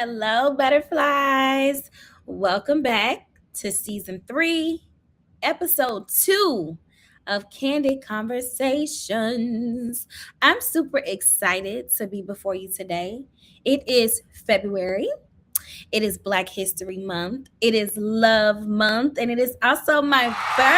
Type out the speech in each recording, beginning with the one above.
Hello, butterflies. Welcome back to season 3, episode 2 of Candid Conversations. I'm super excited to be before you today. It is February. It is Black History Month. It is Love Month. And it is also my birthday.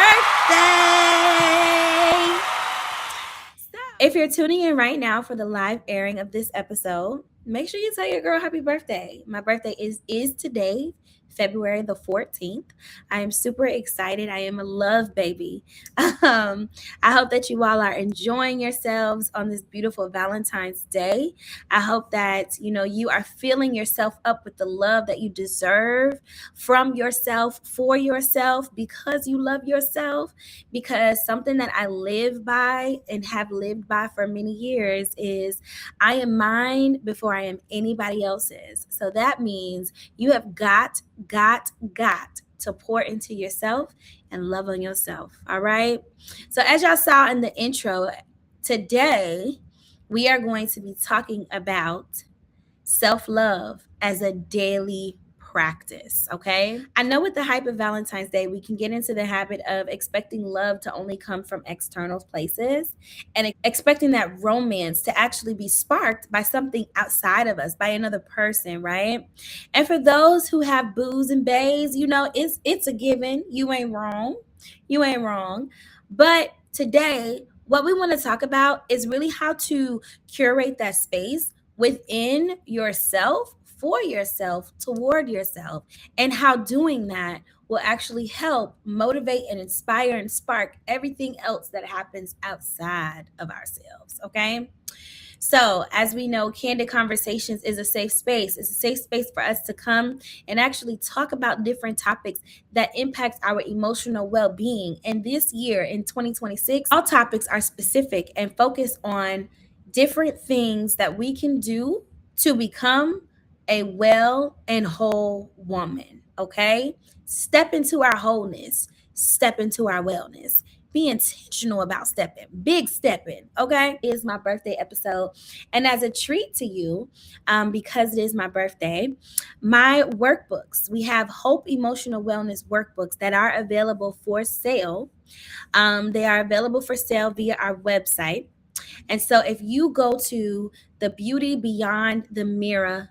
If you're tuning in right now for the live airing of this episode, make sure you tell your girl happy birthday. My birthday is today, February the 14th. I am super excited. I am a love baby. I hope that you all are enjoying yourselves on this beautiful Valentine's Day. I hope that you are filling yourself up with the love that you deserve from yourself, for yourself, because you love yourself. Because something that I live by and have lived by for many years is I am mine before I am anybody else's. So that means you have got to pour into yourself and love on yourself. All right. So as y'all saw in the intro, today we are going to be talking about self-love as a daily practice. Okay. I know with the hype of Valentine's Day, we can get into the habit of expecting love to only come from external places and expecting that romance to actually be sparked by something outside of us, by another person, right? And for those who have boos and bays, it's a given. You ain't wrong. You ain't wrong. But today, what we want to talk about is really how to curate that space within yourself, for yourself, toward yourself, and how doing that will actually help motivate and inspire and spark everything else that happens outside of ourselves. Okay. So, as we know, Candid Conversations is a safe space. It's a safe space for us to come and actually talk about different topics that impact our emotional well-being. And this year in 2026, all topics are specific and focus on different things that we can do to become a well and whole woman. Okay? Step into our wholeness, step into our wellness. Be intentional about big stepping. Okay, it is my birthday episode, and as a treat to you, because it is my birthday, my workbooks. We have Hope Emotional Wellness workbooks that are available for sale. They are available for sale via our website, and so if you go to the beautybeyondthemirror.org,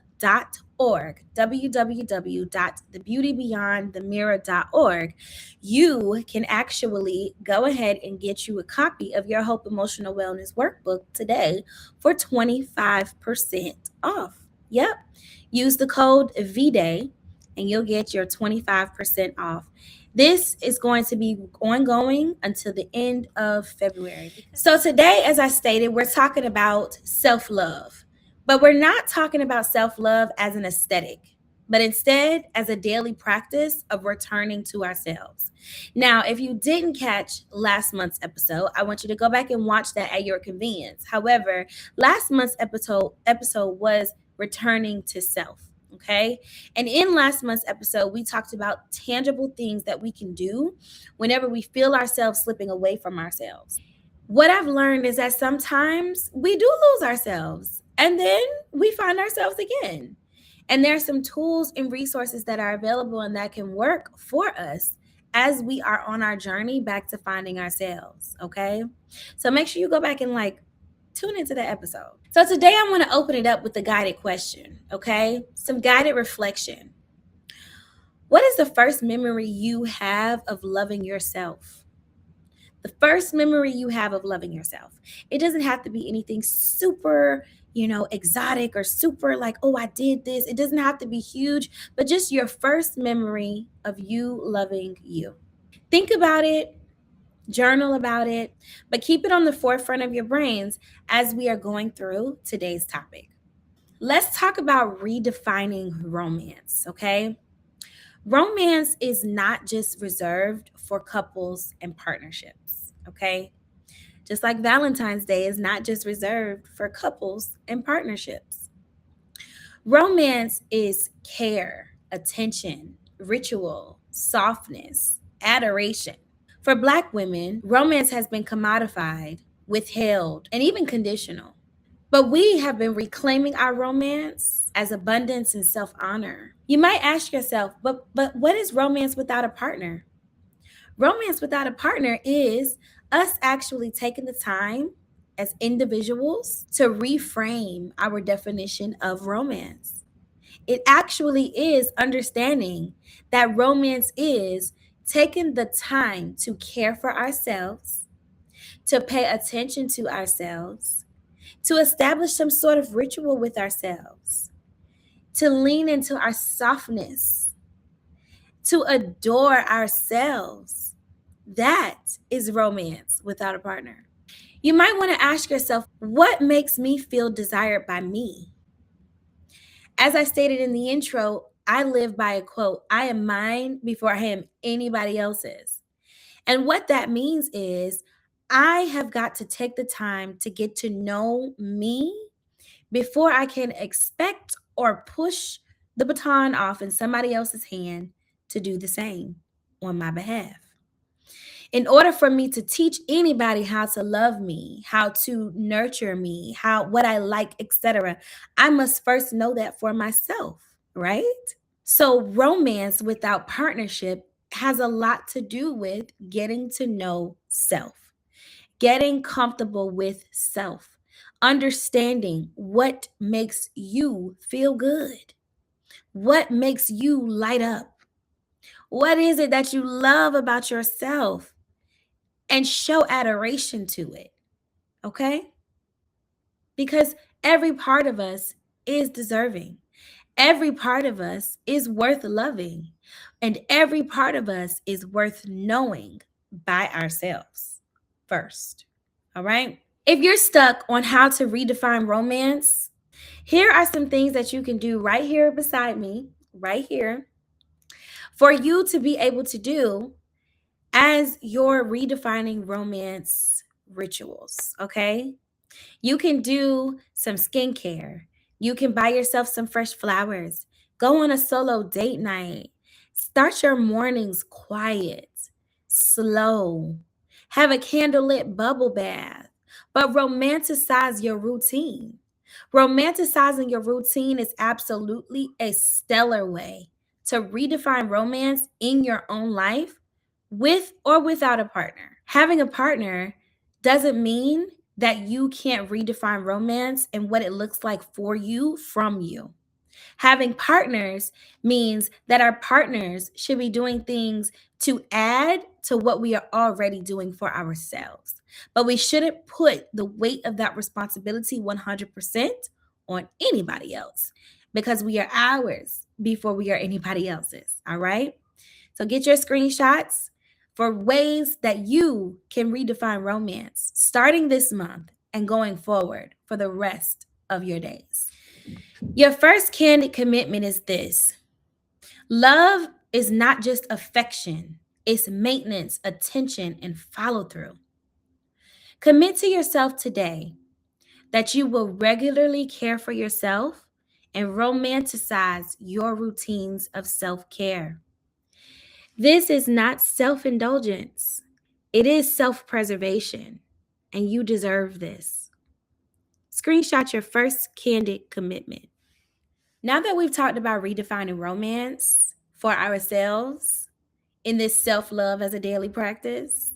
www.thebeautybeyondthemirror.org, you can actually go ahead and get you a copy of your Hope Emotional Wellness Workbook today for 25% off. Yep. Use the code VDAY and you'll get your 25% off. This is going to be ongoing until the end of February. So today, as I stated, we're talking about self-love. But we're not talking about self-love as an aesthetic, but instead as a daily practice of returning to ourselves. Now, if you didn't catch last month's episode, I want you to go back and watch that at your convenience. However, last month's episode was returning to self. Okay. And in last month's episode, we talked about tangible things that we can do whenever we feel ourselves slipping away from ourselves. What I've learned is that sometimes we do lose ourselves and then we find ourselves again. And there are some tools and resources that are available and that can work for us as we are on our journey back to finding ourselves. Okay. So make sure you go back and tune into the episode. So today I want to open it up with a guided question. Okay. Some guided reflection. What is the first memory you have of loving yourself? The first memory you have of loving yourself. It doesn't have to be anything super, exotic or super oh, I did this. It doesn't have to be huge, but just your first memory of you loving you. Think about it, journal about it, but keep it on the forefront of your brains as we are going through today's topic. Let's talk about redefining romance, okay? Romance is not just reserved for couples and partnerships, okay? Just like Valentine's Day is not just reserved for couples and partnerships. Romance is care, attention, ritual, softness, adoration. For Black women, romance has been commodified, withheld, and even conditional. But we have been reclaiming our romance as abundance and self-honor. You might ask yourself, but what is romance without a partner? Romance without a partner is us actually taking the time as individuals to reframe our definition of romance. It actually is understanding that romance is taking the time to care for ourselves, to pay attention to ourselves, to establish some sort of ritual with ourselves, to lean into our softness, to adore ourselves. That is romance without a partner. You might want to ask yourself, what makes me feel desired by me? As I stated in the intro, I live by a quote, I am mine before I am anybody else's. And what that means is I have got to take the time to get to know me before I can expect or push the baton off in somebody else's hand to do the same on my behalf. In order for me to teach anybody how to love me, how to nurture me, how what I like, etc., I must first know that for myself, right? So romance without partnership has a lot to do with getting to know self, getting comfortable with self, understanding what makes you feel good, what makes you light up, what is it that you love about yourself, and show adoration to it. Okay? Because every part of us is deserving. Every part of us is worth loving. And every part of us is worth knowing by ourselves first. All right? If you're stuck on how to redefine romance, here are some things that you can do right here beside me, right here, for you to be able to do as you're redefining romance rituals. Okay? You can do some skincare. You can buy yourself some fresh flowers. Go on a solo date night. Start your mornings quiet, slow. Have a candlelit bubble bath, but romanticize your routine. Romanticizing your routine is absolutely a stellar way to redefine romance in your own life with or without a partner. Having a partner doesn't mean that you can't redefine romance and what it looks like for you from you. Having partners means that our partners should be doing things to add to what we are already doing for ourselves. But we shouldn't put the weight of that responsibility 100% on anybody else because we are ours before we are anybody else's. All right? So get your screenshots for ways that you can redefine romance starting this month and going forward for the rest of your days. Your first candid commitment is this: love is not just affection, it's maintenance, attention, and follow through. Commit to yourself today that you will regularly care for yourself and romanticize your routines of self care. This is not self indulgence, it is self preservation, and you deserve this. Screenshot your first candid commitment. Now that we've talked about redefining romance for ourselves in this self love as a daily practice,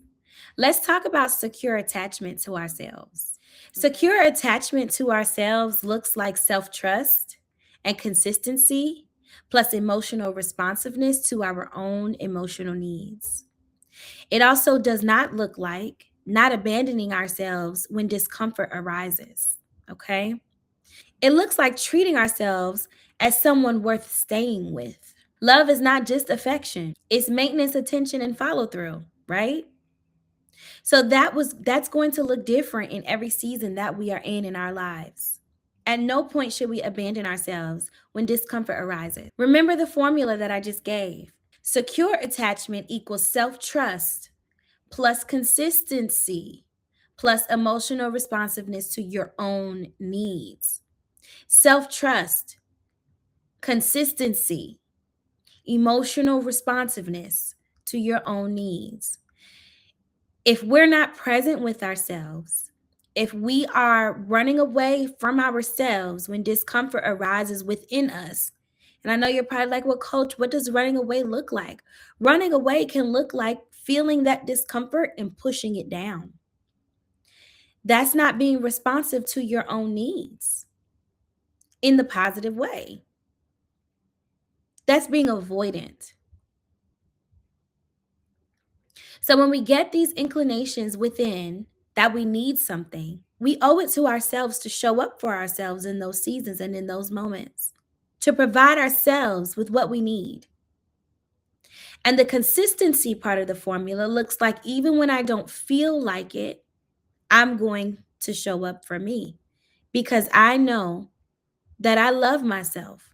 let's talk about secure attachment to ourselves. Secure attachment to ourselves looks like self trust and consistency, plus emotional responsiveness to our own emotional needs. It also does not look like not abandoning ourselves when discomfort arises. Okay? It looks like treating ourselves as someone worth staying with. Love is not just affection, it's maintenance, attention, and follow through, right? So that's going to look different in every season that we are in our lives. At no point should we abandon ourselves when discomfort arises. Remember the formula that I just gave. Secure attachment equals self-trust plus consistency plus emotional responsiveness to your own needs. Self-trust, consistency, emotional responsiveness to your own needs. If we're not present with ourselves if we are running away from ourselves when discomfort arises within us, and I know you're probably like, well, coach, what does running away look like? Running away can look like feeling that discomfort and pushing it down. That's not being responsive to your own needs in the positive way. That's being avoidant. So when we get these inclinations within that we need something, we owe it to ourselves to show up for ourselves in those seasons and in those moments, to provide ourselves with what we need. And the consistency part of the formula looks like even when I don't feel like it, I'm going to show up for me because I know that I love myself.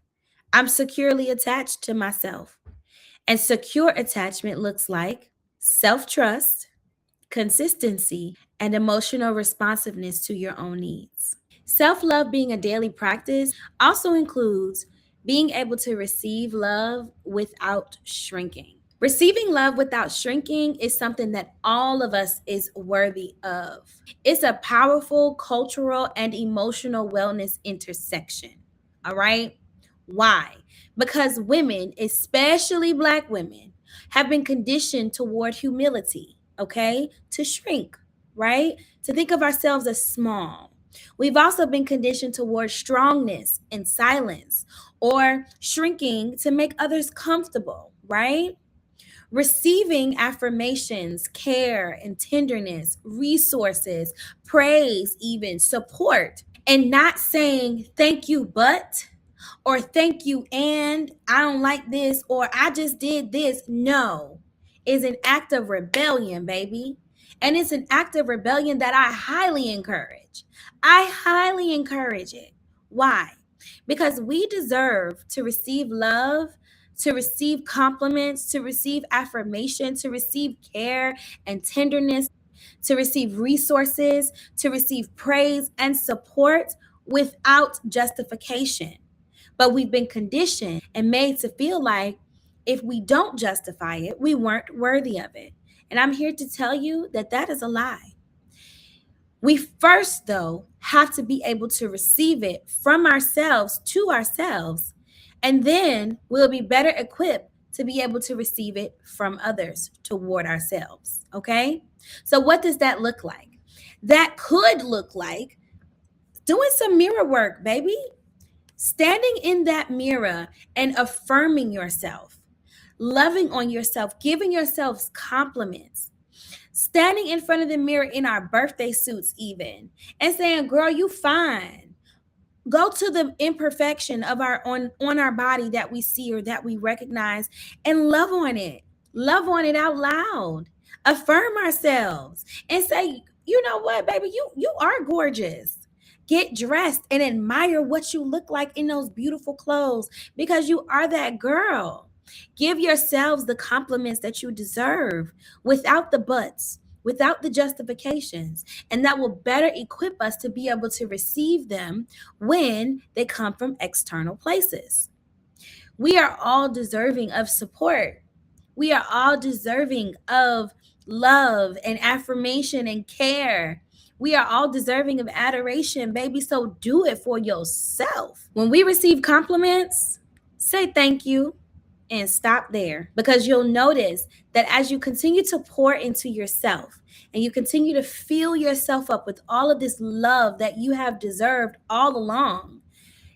I'm securely attached to myself. And secure attachment looks like self-trust, consistency, and emotional responsiveness to your own needs. Self-love being a daily practice also includes being able to receive love without shrinking. Receiving love without shrinking is something that all of us is worthy of. It's a powerful cultural and emotional wellness intersection. All right? Why? Because women, especially Black women, have been conditioned toward humility, okay? To shrink, right? To think of ourselves as small. We've also been conditioned towards strongness and silence or shrinking to make others comfortable, right? Receiving affirmations, care and tenderness, resources, praise, even support, and not saying thank you, but or thank you and I don't like this or I just did this. No, is an act of rebellion, baby. And it's an act of rebellion that I highly encourage. I highly encourage it. Why? Because we deserve to receive love, to receive compliments, to receive affirmation, to receive care and tenderness, to receive resources, to receive praise and support without justification. But we've been conditioned and made to feel like if we don't justify it, we weren't worthy of it. And I'm here to tell you that that is a lie. We first, though, have to be able to receive it from ourselves to ourselves, and then we'll be better equipped to be able to receive it from others toward ourselves. Okay? So, what does that look like? That could look like doing some mirror work, baby. Standing in that mirror and affirming yourself, loving on yourself, giving yourselves compliments, standing in front of the mirror in our birthday suits, even, and saying, girl, you fine. Go to the imperfection of our on our body that we see or that we recognize and love on it. Love on it out loud. Affirm ourselves and say, you know what, baby, you are gorgeous. Get dressed and admire what you look like in those beautiful clothes because you are that girl. Give yourselves the compliments that you deserve without the buts, without the justifications, and that will better equip us to be able to receive them when they come from external places. We are all deserving of support. We are all deserving of love and affirmation and care. We are all deserving of adoration, baby. So do it for yourself. When we receive compliments, say thank you and stop there, because you'll notice that as you continue to pour into yourself and you continue to fill yourself up with all of this love that you have deserved all along,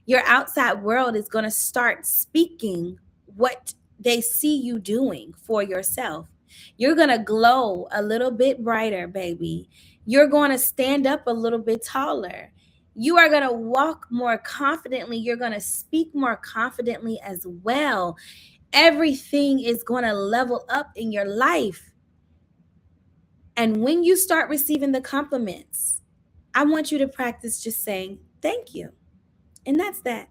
your outside world is going to start speaking what they see you doing for yourself. You're going to glow a little bit brighter, baby. You're going to stand up a little bit taller. You are going to walk more confidently. You're going to speak more confidently as well. Everything is going to level up in your life. And when you start receiving the compliments, I want you to practice just saying thank you. And that's that.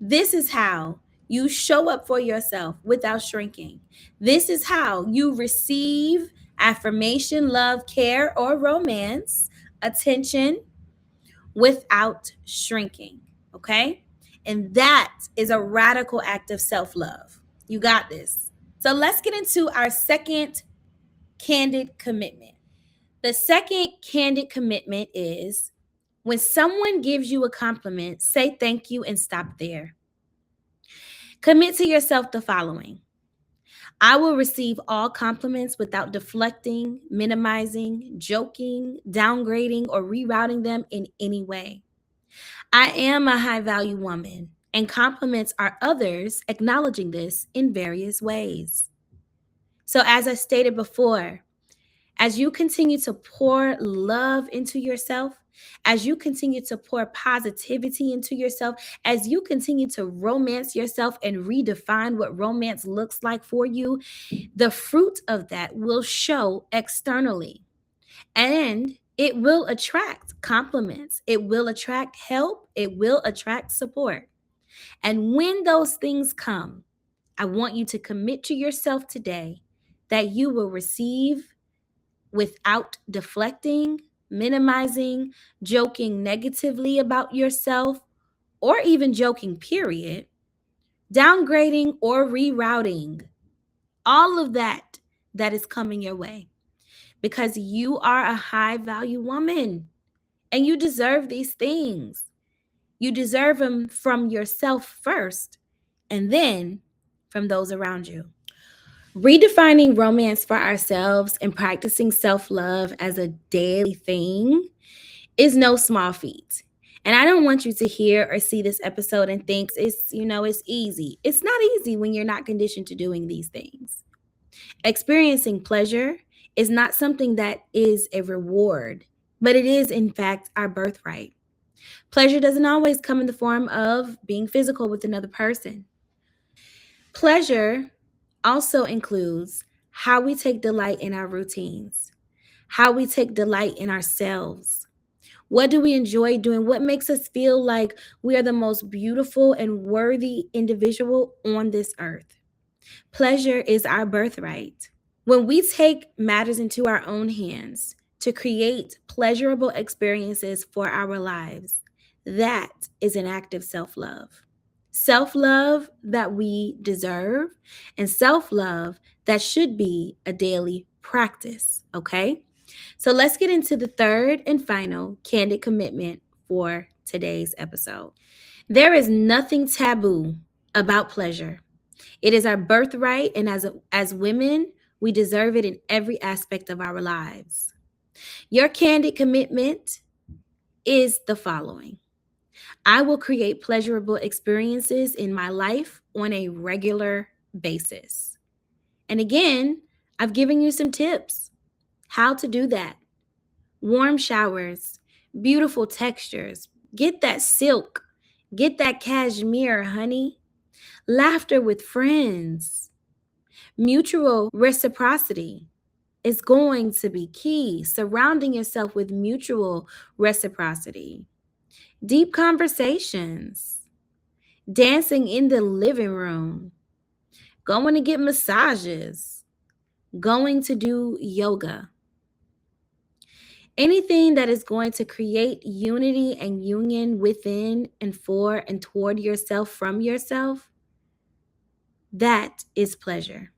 This is how you show up for yourself without shrinking. This is how you receive affirmation, love, care, or romance, attention without shrinking. Okay? And that is a radical act of self-love. You got this. So let's get into our second candid commitment. The second candid commitment is when someone gives you a compliment, say thank you and stop there. Commit to yourself the following: I will receive all compliments without deflecting, minimizing, joking, downgrading, or rerouting them in any way. I am a high value woman, and compliments are others acknowledging this in various ways. So, as I stated before, as you continue to pour love into yourself, as you continue to pour positivity into yourself, as you continue to romance yourself and redefine what romance looks like for you, the fruit of that will show externally, and it will attract compliments. It will attract help. It will attract support. And when those things come, I want you to commit to yourself today that you will receive without deflecting, minimizing, joking negatively about yourself, or even joking, period, downgrading or rerouting, all of that is coming your way, because you are a high value woman and you deserve these things. You deserve them from yourself first, and then from those around you. Redefining romance for ourselves and practicing self-love as a daily thing is no small feat. And I don't want you to hear or see this episode and think it's easy. It's not easy when you're not conditioned to doing these things. Experiencing pleasure is not something that is a reward, but it is, in fact, our birthright. Pleasure doesn't always come in the form of being physical with another person. Pleasure also includes how we take delight in our routines, how we take delight in ourselves. What do we enjoy doing? What makes us feel like we are the most beautiful and worthy individual on this earth? Pleasure is our birthright. When we take matters into our own hands to create pleasurable experiences for our lives, that is an act of self-love. Self-love that we deserve, and self-love that should be a daily practice, okay? So let's get into the third and final candid commitment for today's episode. There is nothing taboo about pleasure. It is our birthright, and as women, we deserve it in every aspect of our lives. Your candid commitment is the following: I will create pleasurable experiences in my life on a regular basis. And again, I've given you some tips how to do that. Warm showers, beautiful textures, get that silk, get that cashmere, honey. Laughter with friends, mutual reciprocity is going to be key. Surrounding yourself with mutual reciprocity. Deep conversations, dancing in the living room, going to get massages, going to do yoga. Anything that is going to create unity and union within and for and toward yourself from yourself, that is pleasure.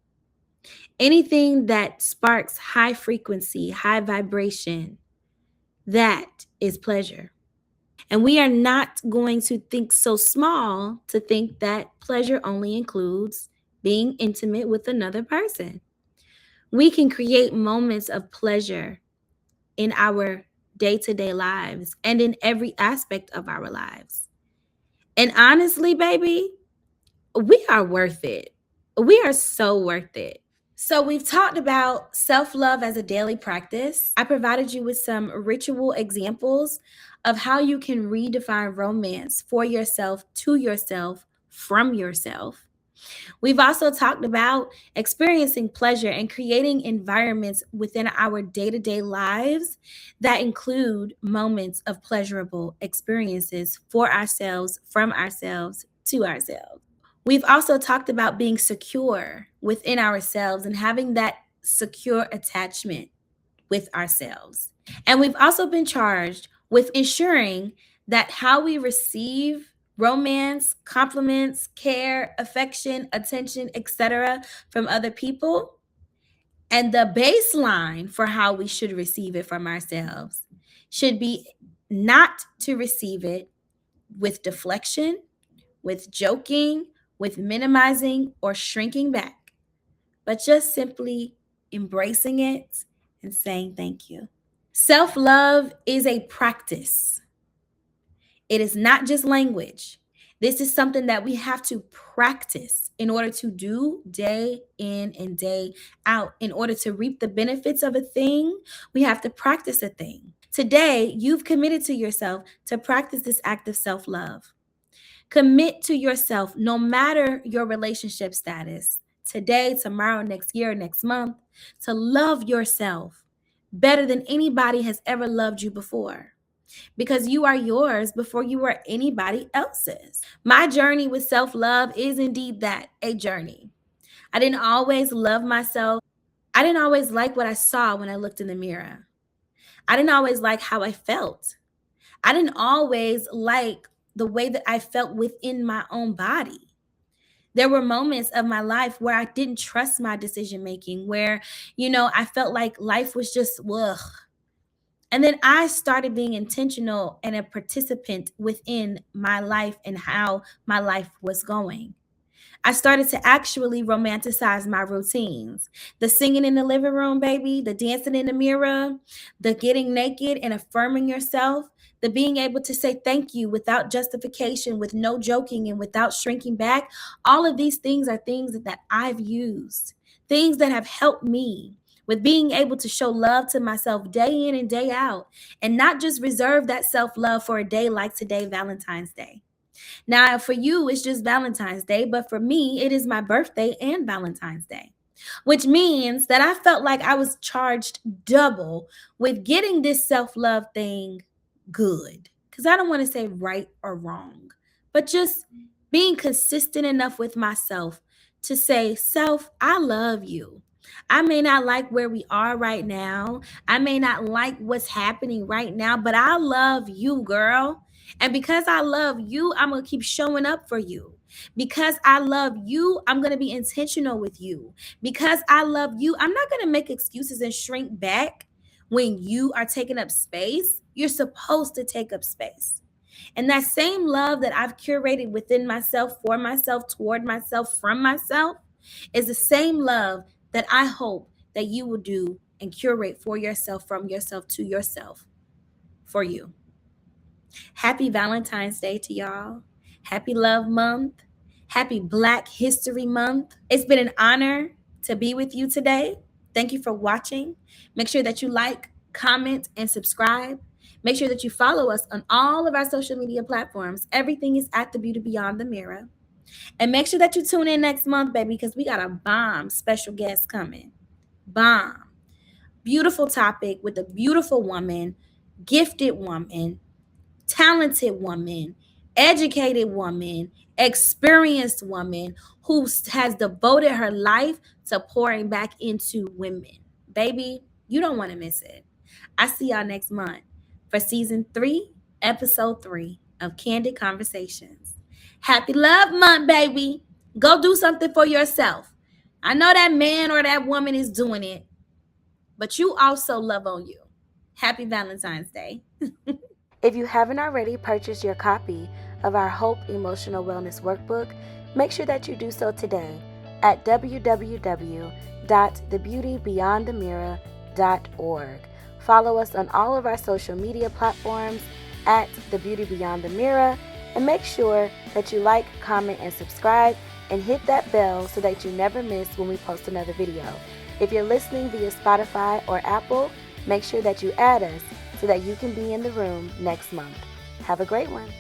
Anything that sparks high frequency, high vibration, that is pleasure. And we are not going to think so small to think that pleasure only includes being intimate with another person. We can create moments of pleasure in our day-to-day lives and in every aspect of our lives. And honestly, baby, we are worth it. We are so worth it. So we've talked about self-love as a daily practice. I provided you with some ritual examples of how you can redefine romance for yourself, to yourself, from yourself. We've also talked about experiencing pleasure and creating environments within our day-to-day lives that include moments of pleasurable experiences for ourselves, from ourselves, to ourselves. We've also talked about being secure within ourselves and having that secure attachment with ourselves. And we've also been charged with ensuring that how we receive romance, compliments, care, affection, attention, etc. from other people And the baseline for how we should receive it from ourselves should be not to receive it with deflection, with joking, with minimizing or shrinking back, but just simply embracing it and saying thank you. Self love is a practice, it is not just language. This is something that we have to practice in order to do day in and day out. In order to reap the benefits of a thing, we have to practice a thing. Today, you've committed to yourself to practice this act of self love. Commit to yourself, no matter your relationship status, today, tomorrow, next year, next month, to love yourself better than anybody has ever loved you before. Because you are yours before you were anybody else's. My journey with self love is indeed that, a journey. I didn't always love myself. I didn't always like what I saw when I looked in the mirror. I didn't always like how I felt. I didn't always like the way that I felt within my own body. There were moments of my life where I didn't trust my decision making, where, I felt like life was just, ugh. And then I started being intentional and a participant within my life and how my life was going. I started to actually romanticize my routines. The singing in the living room, baby, the dancing in the mirror, the getting naked and affirming yourself, the being able to say thank you without justification, with no joking and without shrinking back. All of these things are things that I've used, things that have helped me with being able to show love to myself day in and day out, and not just reserve that self-love for a day like today, Valentine's Day. Now, for you, it's just Valentine's Day, but for me, it is my birthday and Valentine's Day, which means that I felt like I was charged double with getting this self love thing good. Because I don't want to say right or wrong, but just being consistent enough with myself to say, self, I love you. I may not like where we are right now. I may not like what's happening right now, but I love you, girl. And because I love you, I'm going to keep showing up for you. Because I love you, I'm going to be intentional with you. Because I love you, I'm not going to make excuses and shrink back when you are taking up space. You're supposed to take up space. And that same love that I've curated within myself, for myself, toward myself, from myself, is the same love that I hope that you will do and curate for yourself, from yourself, to yourself, for you. Happy Valentine's Day to y'all. Happy Love Month. Happy Black History Month. It's been an honor to be with you today. Thank you for watching. Make sure that you like, comment, and subscribe. Make sure that you follow us on all of our social media platforms. Everything is at The Beauty Beyond the Mirror. And make sure that you tune in next month, baby, because we got a bomb special guest coming. Bomb. Beautiful topic with a beautiful woman, gifted woman, talented woman, educated woman, experienced woman who has devoted her life to pouring back into women. Baby, you don't want to miss it. I see y'all next month for season 3, episode 3 of Candid Conversations. Happy Love Month, baby. Go do something for yourself. I know that man or that woman is doing it, but you also love on you. Happy Valentine's Day. If you haven't already purchased your copy of our Hope Emotional Wellness Workbook, make sure that you do so today at www.thebeautybeyondthemirror.org. Follow us on all of our social media platforms at The Beauty Beyond the Mirror, and make sure that you like, comment, and subscribe, and hit that bell so that you never miss when we post another video. If you're listening via Spotify or Apple, make sure that you add us so that you can be in the room next month. Have a great one.